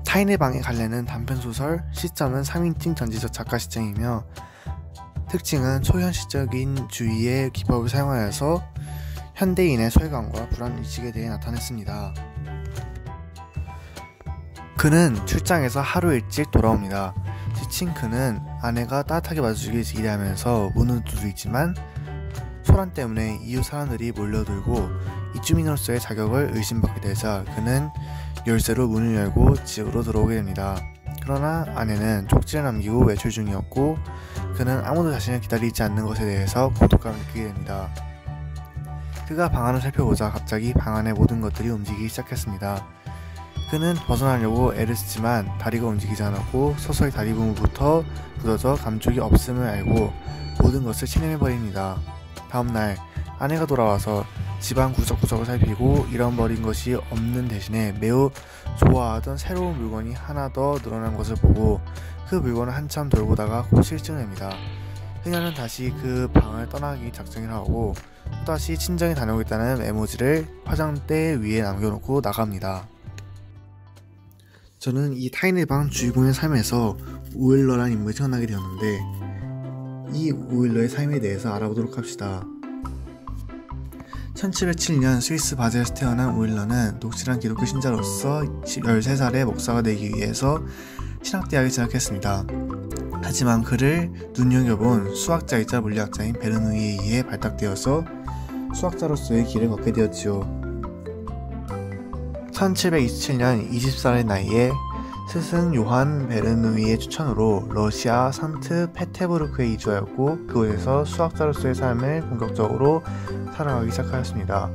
타인의 방에 갈래는 단편소설, 시점은 3인칭 전지적 작가 시점이며 특징은 초현실적인 주의의 기법을 사용하여서 현대인의 소외감과 불안의식에 대해 나타냈습니다. 그는 출장에서 하루 일찍 돌아옵니다. 지친 그는 아내가 따뜻하게 맞아주길 기대하면서 문을 두드리지만 소란 때문에 이웃 사람들이 몰려들고 입주민으로서의 자격을 의심받게 되자 그는 열쇠로 문을 열고 집으로 들어오게 됩니다. 그러나 아내는 쪽지를 남기고 외출 중이었고 그는 아무도 자신을 기다리지 않는 것에 대해서 고독감을 느끼게 됩니다. 그가 방 안을 살펴보자 갑자기 방 안의 모든 것들이 움직이기 시작했습니다. 그는 벗어나려고 애를 쓰지만 다리가 움직이지 않았고 서서히 다리 부분부터 굳어져 감쪽이 없음을 알고 모든 것을 침해버립니다. 다음날 아내가 돌아와서 집안 구석구석을 살피고 잃어버린 것이 없는 대신에 매우 좋아하던 새로운 물건이 하나 더 늘어난 것을 보고 그 물건을 한참 돌보다가 실증을 냅니다. 그녀는 다시 그 방을 떠나기 작정을 하고 또다시 친정에 다녀오겠다는 메모지를 화장대 위에 남겨놓고 나갑니다. 저는 이 타인의 방 주인공의 삶에서 오일러라는 인물이 태어나게 되었는데 이 오일러의 삶에 대해서 알아보도록 합시다. 1707년 스위스 바젤에서 태어난 오일러는 독실한 기독교 신자로서 13살에 목사가 되기 위해서 신학대학에 진학했습니다. 하지만 그를 눈여겨본 수학자이자 물리학자인 베르누이에 의해 발탁되어서 수학자로서의 길을 걷게 되었지요. 1727년 20살의 나이에 스승 요한 베르누이의 추천으로 러시아 상트페테부르크에 이주하였고 그곳에서 수학자로서의 삶을 본격적으로 살아가기 시작하였습니다.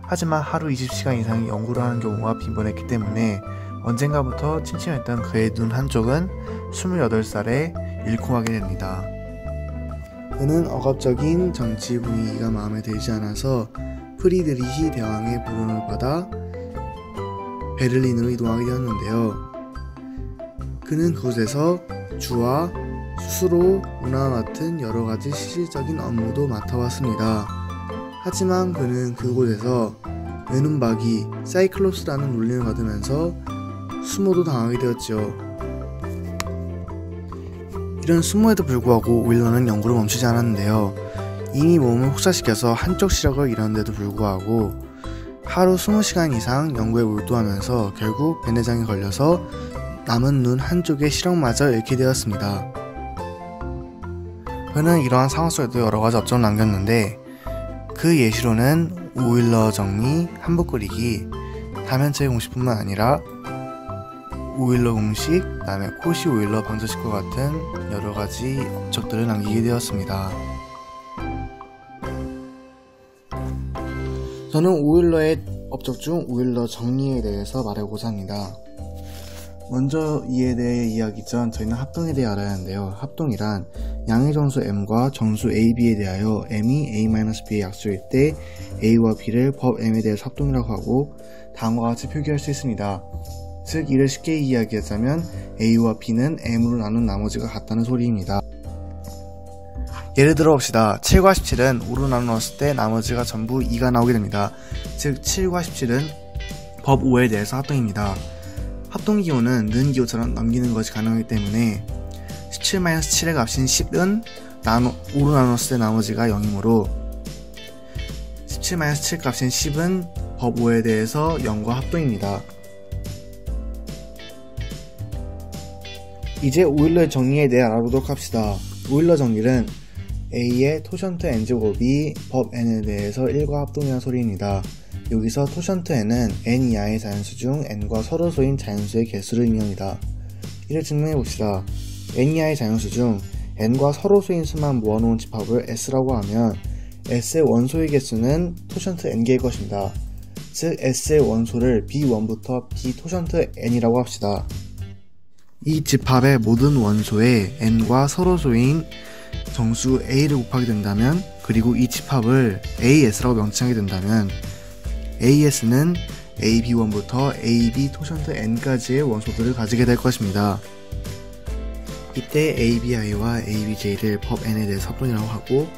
하지만 하루 20시간 이상 연구를 하는 경우가 빈번했기 때문에 언젠가부터 침침했던 그의 눈 한쪽은 28살에 일콤하게 됩니다. 그는 억압적인 정치 분위기가 마음에 들지 않아서 프리드리히 대왕의 부름을 받아 베를린으로 이동하게 되었는데요. 그는 그곳에서 주와 수로, 문화와 같은 여러가지 실질적인 업무도 맡아왔습니다. 하지만 그는 그곳에서 외눈박이, 사이클롭스라는 놀림을 받으면서 수모도 당하게 되었죠. 이런 수모에도 불구하고 오일러는 연구를 멈추지 않았는데요. 이미 몸을 혹사시켜서 한쪽 시력을 잃었는데도 불구하고 하루 20시간 이상 연구에 몰두하면서 결국 배내장에 걸려서 남은 눈 한쪽의 시력마저 잃게 되었습니다. 그는 이러한 상황 속에도 여러가지 업적을 남겼는데 그 예시로는 오일러 정리, 한복 그리기, 다면체 공식뿐만 아니라 오일러 공식, 그다음에 코시 오일러 방정식과 같은 여러가지 업적들을 남기게 되었습니다. 저는 오일러의 업적 중 오일러 정리에 대해서 말하고자 합니다. 먼저 이에 대해 이야기 전 저희는 합동에 대해 알아야 하는데요. 합동이란 양의 정수 m과 정수 ab에 대하여 m이 a-b의 약수일 때 a와 b를 법 m에 대해서 합동이라고 하고 다음과 같이 표기할 수 있습니다. 즉 이를 쉽게 이야기하자면 a와 b는 m으로 나눈 나머지가 같다는 소리입니다. 예를 들어 봅시다. 7과 17은 5로 나누었을 때 나머지가 전부 2가 나오게 됩니다. 즉 7과 17은 법 5에 대해서 합동입니다. 합동기호는 는기호처럼 넘기는 것이 가능하기 때문에 17-7의 값인 10은 5로 나눴을 때 나머지가 0이므로 17-7 값인 10은 법 5에 대해서 0과 합동입니다. 이제 오일러의 정리에 대해 알아보도록 합시다. 오일러 정리는 A의 토션트 n제곱이 법 n에 대해서 1과 합동이라는 소리입니다. 여기서 토션트 n은 n 이하의 자연수 중 n과 서로소인 자연수의 개수를 의미합니다. 이를 증명해봅시다. n 이하의 자연수 중 n과 서로소인 수만 모아놓은 집합을 s라고 하면 s의 원소의 개수는 토션트 n개일 것입니다. 즉 s의 원소를 b1부터 b 토션트 n이라고 합시다. 이 집합의 모든 원소에 n과 서로소인 정수 a를 곱하게 된다면 그리고 이 집합을 as라고 명칭하게 된다면 as는 ab1부터 ab 토션트 n까지의 원소들을 가지게 될 것입니다. 이때 abi와 abj를 법 n에 대해 합동이라고 하고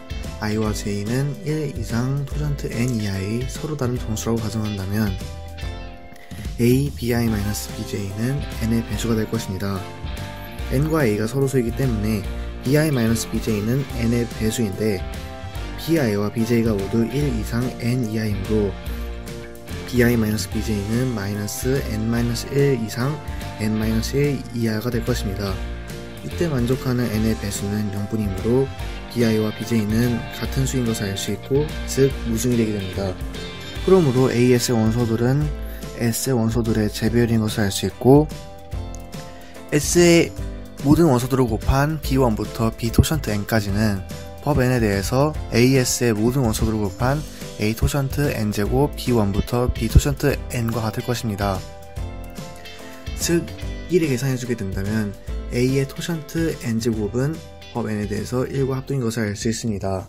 i와 j는 1 이상 토션트 n 이하의 서로 다른 정수라고 가정한다면 a bi-bj는 n의 배수가 될 것입니다. n과 a가 서로 수이기 때문에 bi-bj는 n의 배수인데 bi와 bj가 모두 1 이상 n 이하이므로 bi-bj는 -n-1 이상 n-1 이하가 될 것입니다. 이때 만족하는 n의 배수는 0분이므로 bi와 bj는 같은 수인 것을 알 수 있고, 즉 무승이 되게 됩니다. 그러므로 AS의 원소들은 S의 원소들의 제배열인 것을 알 수 있고, S의 모든 원소들을 곱한 B1부터 B 토션트 N까지는 법 N에 대해서 AS의 모든 원소들을 곱한 A 토션트 N제곱 B1부터 B 토션트 N과 같을 것입니다. 즉, 이를 계산해주게 된다면 A의 토션트 N제곱은 법 N에 대해서 1과 합동인 것을 알 수 있습니다.